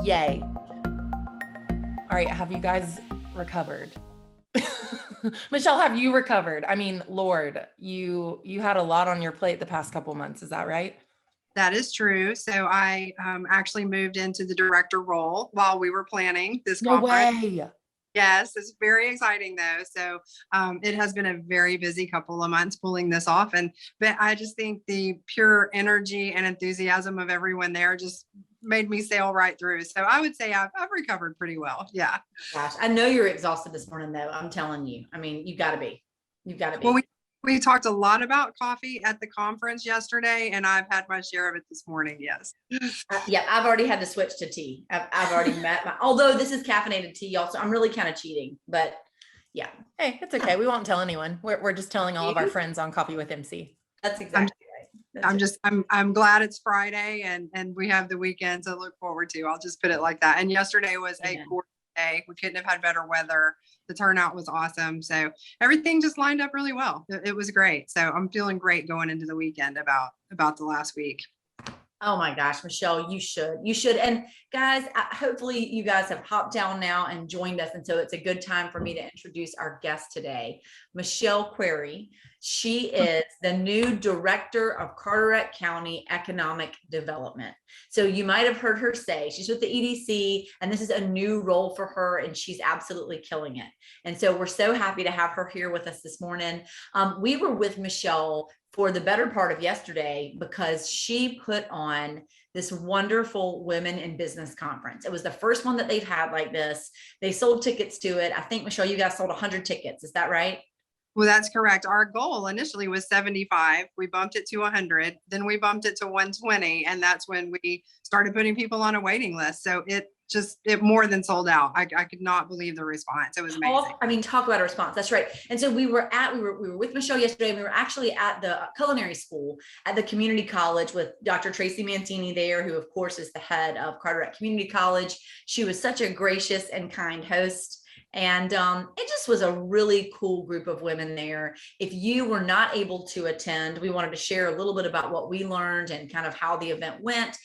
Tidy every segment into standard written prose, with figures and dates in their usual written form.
Yay. All right, have you guys recovered? Michelle, have you recovered? I mean, Lord, you had a lot on your plate the past couple months. Is that right? That is true. So I actually moved into the director role while we were planning this No conference. way. Yes, it's very exciting though. So it has been a very busy couple of months pulling this off. But I just think the pure energy and enthusiasm of everyone there just made me sail right through. So I would say I've recovered pretty well. Yeah. Gosh, I know you're exhausted this morning though. I'm telling you. I mean, you've got to be. You've got to be. Well, we talked a lot about coffee at the conference yesterday, and I've had my share of it this morning. Yes. Yeah, I've already had to switch to tea. I've already met although this is caffeinated tea also, I'm really kind of cheating, but yeah. Hey, it's okay. We won't tell anyone. We're just telling all of our friends on Coffee with MC. That's exactly right. I'm glad it's Friday and we have the weekend to look forward to. I'll just put it like that. And yesterday was a gorgeous day. We couldn't have had better weather. The turnout was awesome. So everything just lined up really well. It was great. So I'm feeling great going into the weekend about the last week. Oh my gosh, Michelle, you should. And guys, hopefully you guys have hopped down now and joined us. And so it's a good time for me to introduce our guest today, Michele Querry. She is the new director of Carteret County Economic Development. So you might have heard her say she's with the EDC and this is a new role for her and she's absolutely killing it. And so we're so happy to have her here with us this morning. We were with Michele for the better part of yesterday because she put on this wonderful women in business conference. It was the first one that they've had like this. They sold tickets to it. I think, Michele, you guys sold 100 tickets. Is that right? Well, that's correct. Our goal initially was 75. We bumped it to 100. Then we bumped it to 120. And that's when we started putting people on a waiting list. So it more than sold out. I could not believe the response. It was amazing. I mean, talk about a response. That's right. And so we were with Michele yesterday. And we were actually at the culinary school at the community college with Dr. Tracy Mancini there, who of course is the head of Carteret Community College. She was such a gracious and kind host. And it just was a really cool group of women there. If you were not able to attend, we wanted to share a little bit about what we learned and kind of how the event went.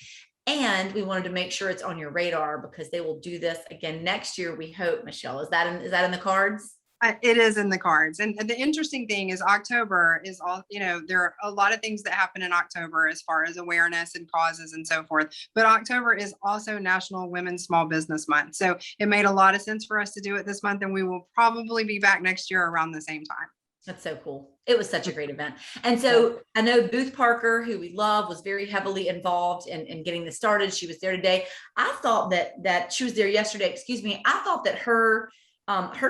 And we wanted to make sure it's on your radar because they will do this again next year, we hope, Michele. Is that in the cards? It is in the cards. And the interesting thing is October is all, there are a lot of things that happen in October as far as awareness and causes and so forth. But October is also National Women's Small Business Month. So it made a lot of sense for us to do it this month. And we will probably be back next year around the same time. That's so cool. It was such a great event. And so I know Booth Parker, who we love, was very heavily involved in getting this started. She was there today. I thought that she was there yesterday. Excuse me. I thought that her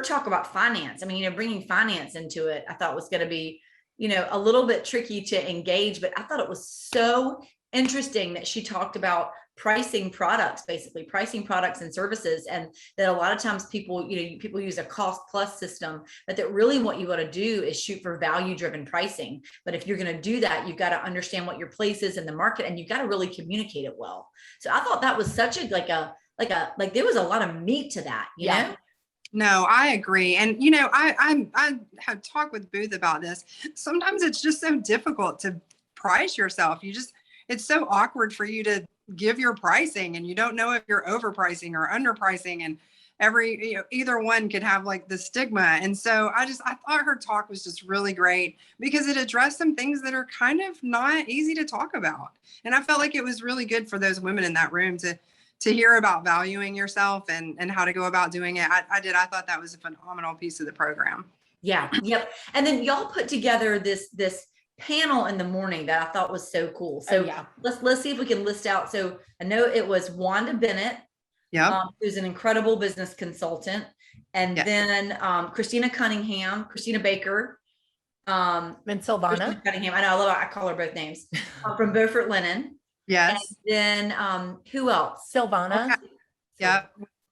talk about finance, I mean, bringing finance into it, I thought was going to be, a little bit tricky to engage, but I thought it was so interesting that she talked about pricing products and services. And that a lot of times people use a cost plus system, but that really what you want to do is shoot for value driven pricing. But if you're going to do that, you've got to understand what your place is in the market and you've got to really communicate it well. So I thought that was such a, like there was a lot of meat to that, you know? No, I agree. And, I have talked with Booth about this. Sometimes it's just so difficult to price yourself. It's so awkward for you to give your pricing and you don't know if you're overpricing or underpricing and either one could have like the stigma. And so I thought her talk was just really great because it addressed some things that are kind of not easy to talk about. And I felt like it was really good for those women in that room to hear about valuing yourself and how to go about doing it. I thought that was a phenomenal piece of the program. Yeah. Yep. And then y'all put together this panel in the morning that I thought was so cool. So let's see if we can list out. So I know it was Wanda Bennett, who's an incredible business consultant. And then Christina Cunningham, Christina Baker, and Silvana Cunningham. I know I call her both names from Beaufort Linen. Yes. And then who else? Silvana. Okay. Yeah.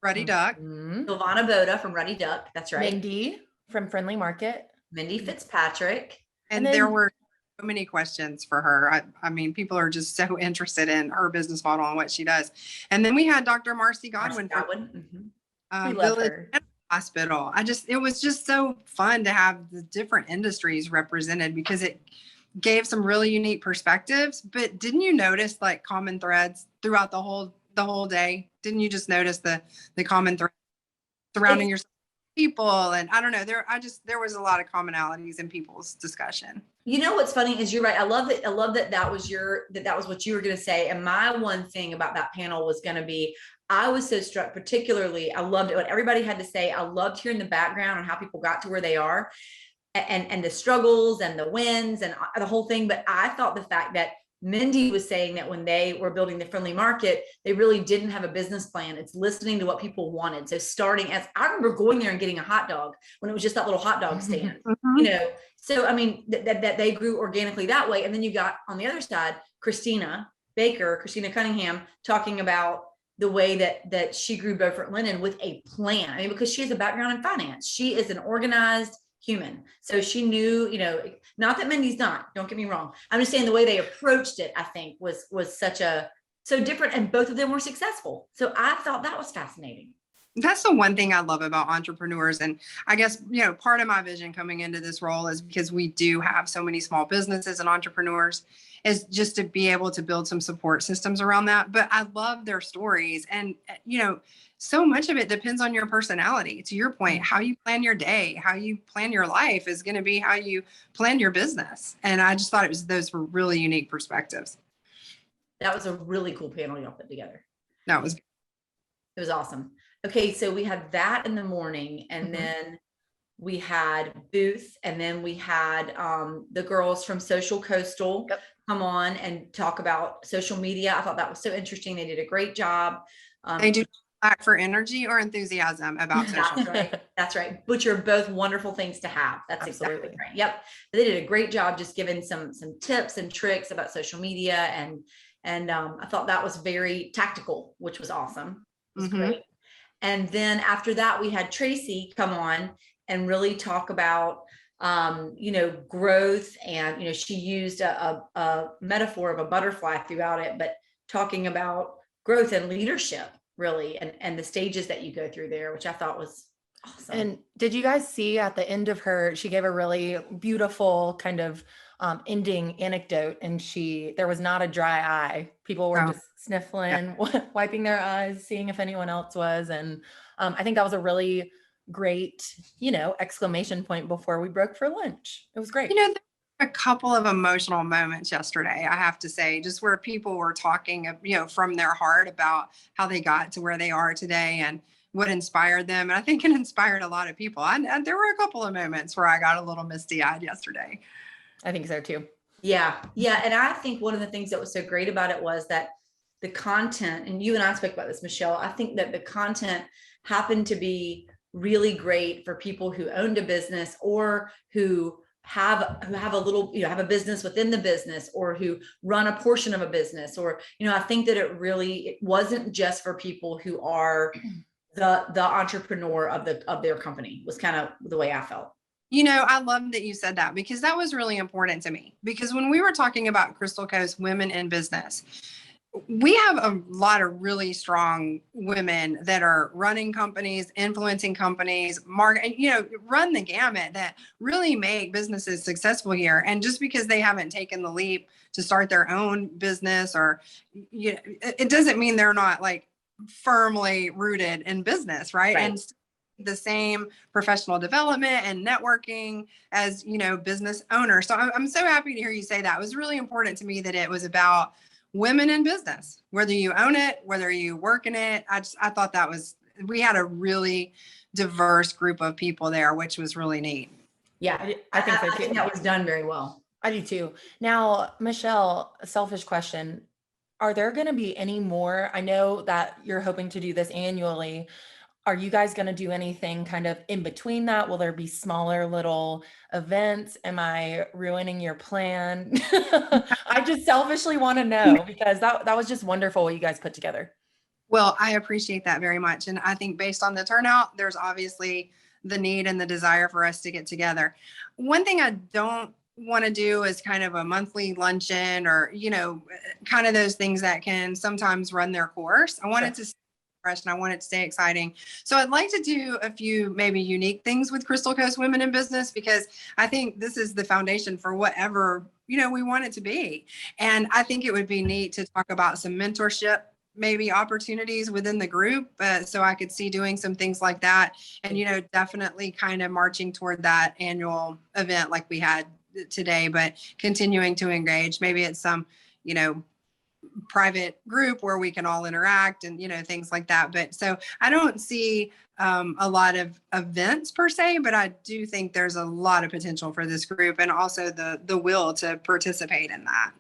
Ruddy Duck. Silvana Boda from Ruddy Duck. That's right. Mindy from Friendly Market. Mindy Fitzpatrick. And there were so many questions for her. I mean, people are just so interested in her business model and what she does. And then we had Dr. Marcy Godwin. We love her. Hospital. It was just so fun to have the different industries represented because it gave some really unique perspectives. But didn't you notice like common threads throughout the whole the whole day? Didn't you just notice the common thread surrounding yourself with people? And I don't know, there was a lot of commonalities in people's discussion. You know what's funny is you're right. I love that that was what you were going to say. And my one thing about that panel was going to be, I was so struck, particularly, I loved what everybody had to say. I loved hearing the background on how people got to where they are, and the struggles and the wins and the whole thing. But I thought the fact that Mindy was saying that when they were building the friendly market, they really didn't have a business plan. It's listening to what people wanted. So starting as, I remember going there and getting a hot dog when it was just that little hot dog stand, you know? So, I mean, that they grew organically that way. And then you got on the other side, Christina Cunningham, talking about the way that she grew Beaufort Linen with a plan. I mean, because she has a background in finance. She is an organized human. So she knew, you know, not that Mindy's not, don't get me wrong. I'm just saying the way they approached it, I think was so different, and both of them were successful. So I thought that was fascinating. That's the one thing I love about entrepreneurs. And I guess, you know, part of my vision coming into this role is because we do have so many small businesses and entrepreneurs, is just to be able to build some support systems around that. But I love their stories. And, you know, so much of it depends on your personality. To your point, how you plan your day, how you plan your life is going to be how you plan your business. And I just thought those were really unique perspectives. That was a really cool panel y'all put together. That was, it was awesome. Okay, so we had that in the morning, and then we had Booth, and then we had the girls from Social Coastal come on and talk about social media. I thought that was so interesting. They did a great job. They do lack for energy or enthusiasm about social. That's right. That's right. Which are both wonderful things to have. That's exactly right. Yep. They did a great job just giving some tips and tricks about social media, and I thought that was very tactical, which was awesome. It was great. And then after that, we had Tracy come on and really talk about, you know, growth. And, you know, she used a metaphor of a butterfly throughout it, but talking about growth and leadership, really, and the stages that you go through there, which I thought was awesome. And did you guys see at the end of she gave a really beautiful kind of ending anecdote, and there was not a dry eye. People were just sniffling, wiping their eyes, seeing if anyone else was. And I think that was a really great, you know, exclamation point before we broke for lunch. It was great. You know, there were a couple of emotional moments yesterday, I have to say, just where people were talking, you know, from their heart about how they got to where they are today and what inspired them. And I think it inspired a lot of people. And there were a couple of moments where I got a little misty-eyed yesterday. I think so too. Yeah. And I think one of the things that was so great about it was that the content, and you and I spoke about this, Michelle, I think that the content happened to be really great for people who owned a business, or who have a little, you know, have a business within the business, or who run a portion of a business, or, you know, I think that it wasn't just for people who are the entrepreneur of their company, was kind of the way I felt. You know, I love that you said that, because that was really important to me. Because when we were talking about Crystal Coast Women in Business, we have a lot of really strong women that are running companies, influencing companies, you know, run the gamut, that really make businesses successful here. And just because they haven't taken the leap to start their own business, or, you know, it doesn't mean they're not like firmly rooted in business, right? And the same professional development and networking as, you know, business owners. So I'm so happy to hear you say that. It was really important to me that it was about women in business, whether you own it, whether you work in it. I thought we had a really diverse group of people there, which was really neat. Yeah, I think so too. I think that was done very well. I do too. Now, Michelle, a selfish question. Are there going to be any more? I know that you're hoping to do this annually. Are you guys going to do anything kind of in between that? Will there be smaller little events? Am I ruining your plan? I just selfishly want to know, because that was just wonderful what you guys put together. Well, I appreciate that very much. And I think based on the turnout, there's obviously the need and the desire for us to get together. One thing I don't want to do is kind of a monthly luncheon, or, you know, kind of those things that can sometimes run their course. I want it to stay fresh, and I want it to stay exciting. So I'd like to do a few maybe unique things with Crystal Coast Women in Business, because I think this is the foundation for whatever, you know, we want it to be. And I think it would be neat to talk about some mentorship maybe opportunities within the group. So I could see doing some things like that, and, definitely kind of marching toward that annual event like we had today, but continuing to engage. Maybe it's some, private group where we can all interact and, things like that. But so I don't see a lot of events per se, but I do think there's a lot of potential for this group, and also the will to participate in that.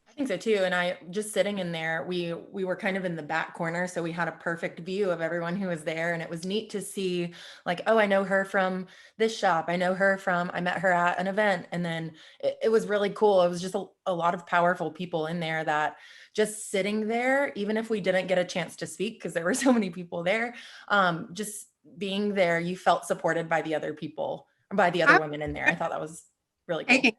I think so too. And I just sitting in there, we were kind of in the back corner, so we had a perfect view of everyone who was there, and it was neat to see, like, oh, I know her from this shop. I know her from, I met her at an event. And then it was really cool. It was just a lot of powerful people in there that just sitting there, even if we didn't get a chance to speak because there were so many people there, just being there, you felt supported by the other people, by the other women in there. I thought that was really cool.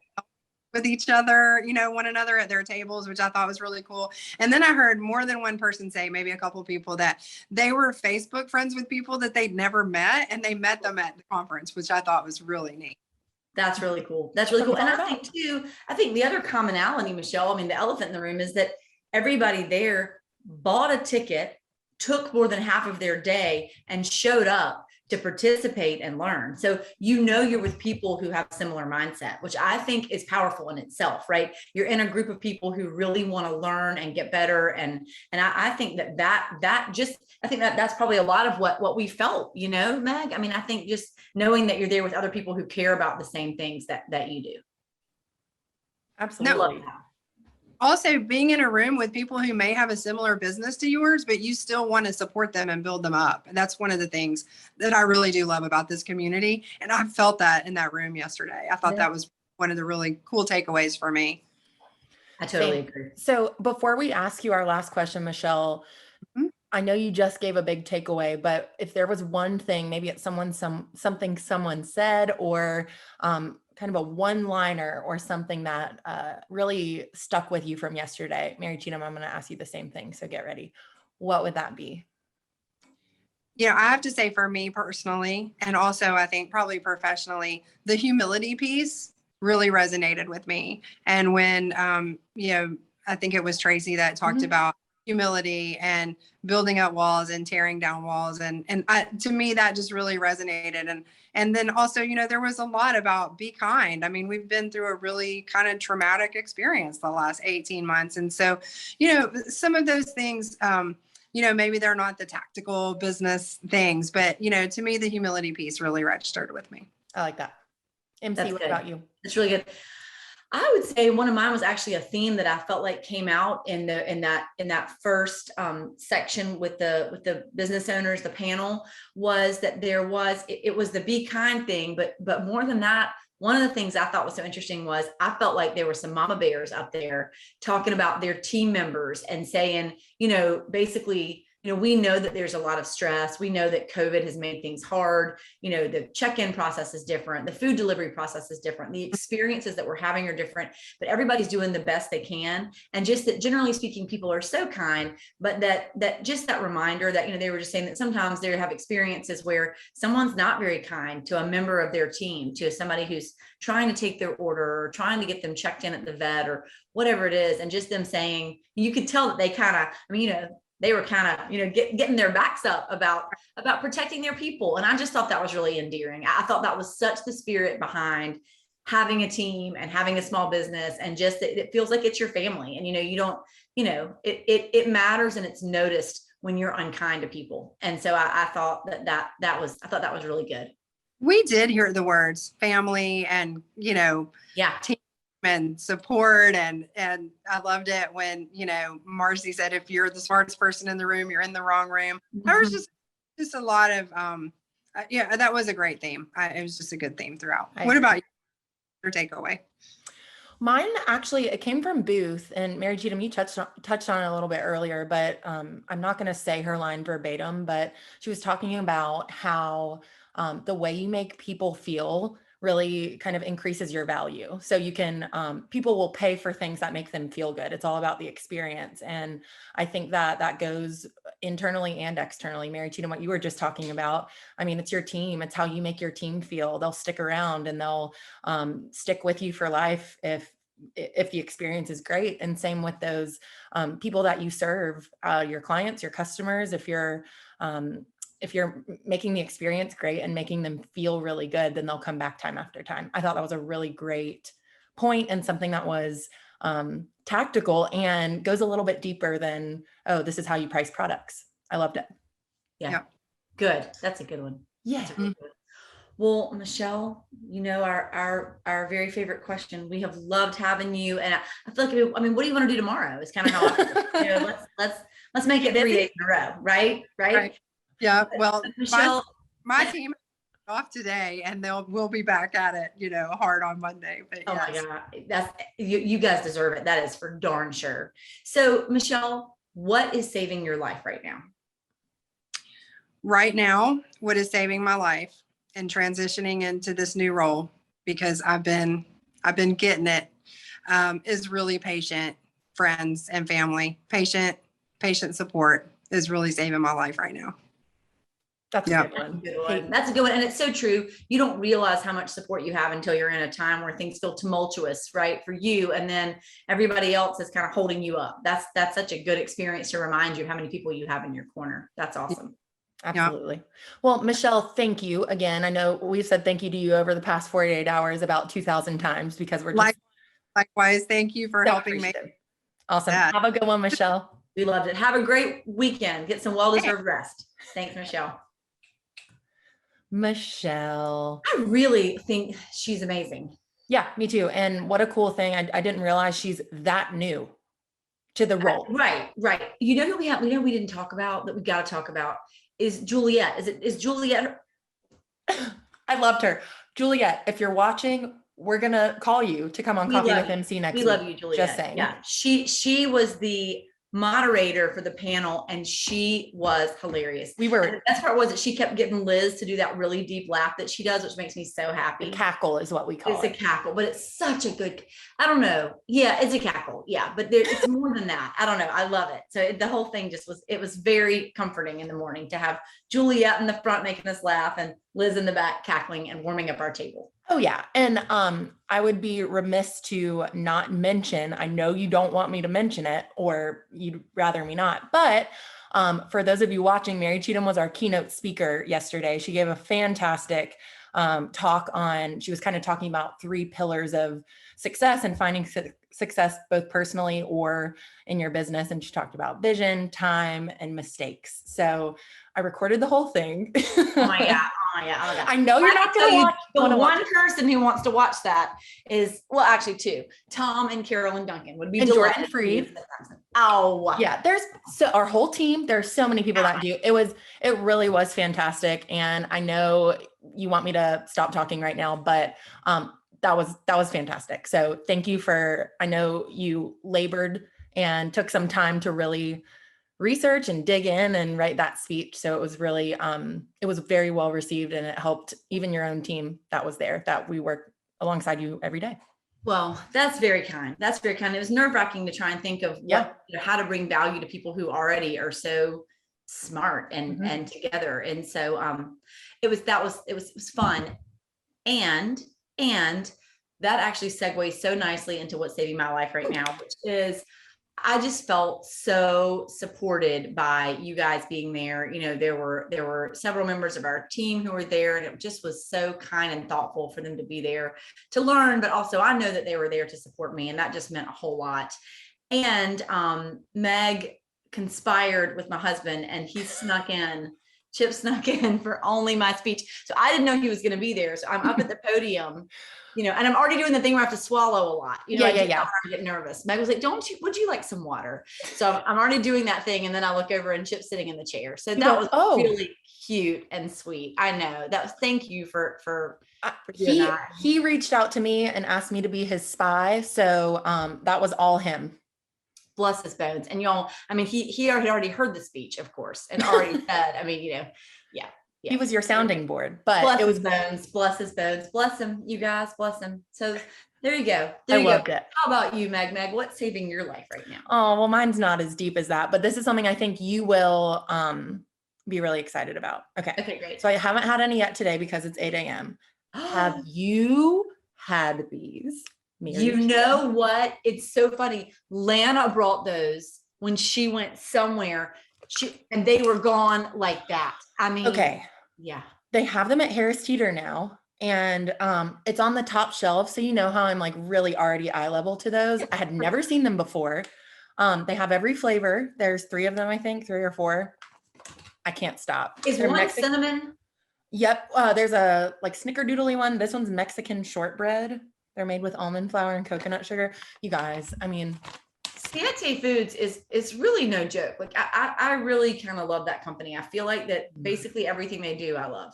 With each other, one another at their tables, which I thought was really cool. And then I heard more than one person say, maybe a couple of people, that they were Facebook friends with people that they'd never met, and they met them at the conference, which I thought was really neat. That's really cool. That's really cool. And I think the other commonality, Michelle, I mean, the elephant in the room is that everybody there bought a ticket, took more than half of their day, and showed up to participate and learn. So, you're with people who have a similar mindset, which I think is powerful in itself, right? You're in a group of people who really want to learn and get better. And I think that's probably a lot of what we felt, Meg. I mean, I think just knowing that you're there with other people who care about the same things that you do. Absolutely. Also, being in a room with people who may have a similar business to yours, but you still want to support them and build them up. And that's one of the things that I really do love about this community. And I felt that in that room yesterday. I thought that was one of the really cool takeaways for me. I totally agree. So before we ask you our last question, Michelle, I know you just gave a big takeaway, but if there was one thing, maybe it's something someone said, or kind of a one-liner or something that really stuck with you from yesterday. Mary Cheatham, I'm going to ask you the same thing, so get ready. What would that be? I have to say, for me personally, and also I think probably professionally, the humility piece really resonated with me. And when, I think it was Tracy that talked about humility and building up walls and tearing down walls. And to me, that just really resonated. And then also, there was a lot about be kind. I mean, we've been through a really kind of traumatic experience the last 18 months. And so, some of those things, maybe they're not the tactical business things, but, to me, the humility piece really registered with me. I like that. MC, what about you? It's really good. I would say one of mine was actually a theme that I felt like came out in that first section with the business owners, the panel, was that it was the be kind thing, but more than that, one of the things I thought was so interesting was I felt like there were some mama bears out there talking about their team members and saying, basically, we know that there's a lot of stress. We know that COVID has made things hard. The check-in process is different. The food delivery process is different. The experiences that we're having are different, but everybody's doing the best they can. And just that, generally speaking, people are so kind, but that just that reminder that, they were just saying that sometimes they have experiences where someone's not very kind to a member of their team, to somebody who's trying to take their order or trying to get them checked in at the vet or whatever it is. And just them saying, you could tell that they kind of, they were kind of, getting their backs up about protecting their people. And I just thought that was really endearing. I thought that was such the spirit behind having a team and having a small business, and just it feels like it's your family. And, you don't, it matters, and it's noticed when you're unkind to people. And so I thought that was really good. We did hear the words family and, team and support. And I loved it when, Marcy said, if you're the smartest person in the room, you're in the wrong room. There was just a lot of, that was a great theme. It was just a good theme throughout. What about you? Your takeaway? Mine, actually, it came from Booth, and Mary Cheatham, you touched on it a little bit earlier, but I'm not going to say her line verbatim, but she was talking about how the way you make people feel really kind of increases your value. So you can, people will pay for things that make them feel good. It's all about the experience. And I think that goes internally and externally. Mary Cheatham, what you were just talking about, I mean, it's your team. It's how you make your team feel. They'll stick around, and they'll stick with you for life if if the experience is great. And same with those people that you serve, your clients, your customers, if you're making the experience great and making them feel really good, then they'll come back time after time. I thought that was a really great point and something that was tactical and goes a little bit deeper than, oh, this is how you price products. I loved it. Yeah. Yep. Good. That's a good one. Yeah. That's a really good one. Well, Michele, our very favorite question. We have loved having you, and I feel like, I mean, what do you want to do tomorrow? It's kind of how let's make it 3 days in a row, right? Right. Yeah. Well, Michele, my team is off today, and we'll be back at it, hard on Monday. But oh yes. my God, that's you guys deserve it. That is for darn sure. So, Michele, what is saving your life right now? Right now, what is saving my life and transitioning into this new role, because I've been getting it, is really patient friends and family. Patient support is really saving my life right now. That's Yeah. a good one. That's a good one. And it's so true. You don't realize how much support you have until you're in a time where things feel tumultuous, right? For you. And then everybody else is kind of holding you up. That's such a good experience to remind you how many people you have in your corner. That's awesome. Absolutely. Well, Michele, thank you again. I know we've said thank you to you over the past 48 hours about 2,000 times because we're just likewise. Thank you for so helping me. Awesome. That. Have a good one, Michele. We loved it. Have a great weekend. Get some well-deserved rest. Thanks, Michele. Michele. I really think she's amazing. Yeah, me too. And what a cool thing. I didn't realize she's that new to the role. Right. You know who we have, we didn't talk about that we got to talk about is Juliet. Is Juliet? I loved her. Juliet, if you're watching, we're going to call you to come on Coffee with MC next week. We love you, Juliet. Just saying. Yeah. She was the moderator for the panel and she was hilarious. And the best part was that she kept getting Liz to do that really deep laugh that she does, which makes me so happy. A cackle is what we call it. It's a cackle, but it's such a good, I don't know. Yeah, it's a cackle. Yeah, but it's more than that. I don't know. I love it. So the whole thing it was very comforting in the morning to have Juliet in the front making us laugh and Liz in the back cackling and warming up our table. Oh yeah. And I would be remiss to not mention, I know you don't want me to mention it or you'd rather me not, but for those of you watching, Mary Cheatham was our keynote speaker yesterday. She gave a fantastic talk on, she was kind of talking about 3 pillars of success and finding success both personally or in your business. And she talked about vision, time, and mistakes. So I recorded the whole thing. Oh my God. I know you're not going to watch. The one person who wants to watch that is, well, actually 2, Tom and Carolyn Duncan would be and delighted. Jordan Freed. Oh yeah. There's our whole team. There's so many people that do. It really was fantastic. And I know you want me to stop talking right now, but that was fantastic. So thank you I know you labored and took some time to really research and dig in and write that speech. So it was really, it was very well received and it helped even your own team that was there, that we work alongside you every day. Well, that's very kind. That's very kind. It was nerve-wrracking to try and think of how to bring value to people who already are so smart and together. And so it was fun. And that actually segues so nicely into what's saving my life right now, which is I just felt so supported by you guys being there. There were several members of our team who were there, and it just was so kind and thoughtful for them to be there to learn. But also I know that they were there to support me, and that just meant a whole lot. And Meg conspired with my husband, and Chip snuck in for only my speech. So I didn't know he was going to be there. So I'm up at the podium, and I'm already doing the thing where I have to swallow a lot. I get nervous. Meg was like, would you like some water? So I'm already doing that thing. And then I look over and Chip's sitting in the chair. So that was really cute and sweet. I know thank you for doing that. He reached out to me and asked me to be his spy. So that was all him. Bless his bones. And y'all, he had already heard the speech, of course, and already said, yeah. He was your sounding board, but bless his bones, bless him, you guys, bless him. So there you go. I loved it. How about you, Meg? What's saving your life right now? Oh, well, mine's not as deep as that, but this is something I think you will be really excited about. Okay, great. So I haven't had any yet today because it's 8 a.m. Have you had these? You know what? It's so funny. Lana brought those when she went somewhere. And they were gone like that. I mean, Okay. Yeah. They have them at Harris Teeter now. And it's on the top shelf. So you know how I'm like really already eye level to those. I had never seen them before. They have every flavor. There's 3 of them, I think, 3 or 4. I can't stop. Is They're one cinnamon? Yep. There's a like snickerdoodly one. This one's Mexican shortbread. They're made with almond flour and coconut sugar. You guys, I mean, Siete Foods is really no joke. Like I really kind of love that company. I feel like that basically everything they do, I love.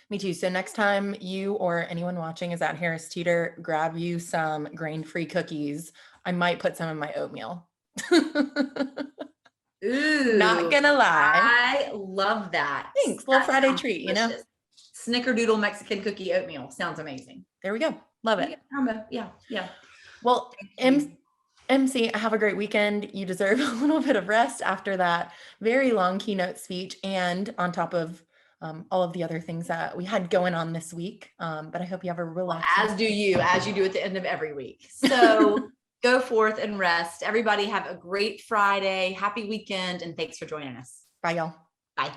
Me too. So next time you or anyone watching is at Harris Teeter, grab you some grain-free cookies. I might put some in my oatmeal. Ooh, not gonna lie. I love that. Thanks. Little Friday treat, you know? Snickerdoodle Mexican cookie oatmeal. Sounds amazing. There we go. Love it. Yeah. Well, MC, have a great weekend. You deserve a little bit of rest after that very long keynote speech and on top of all of the other things that we had going on this week. But I hope you have a relaxing. As you do at the end of every week. So go forth and rest. Everybody have a great Friday. Happy weekend. And thanks for joining us. Bye, y'all. Bye.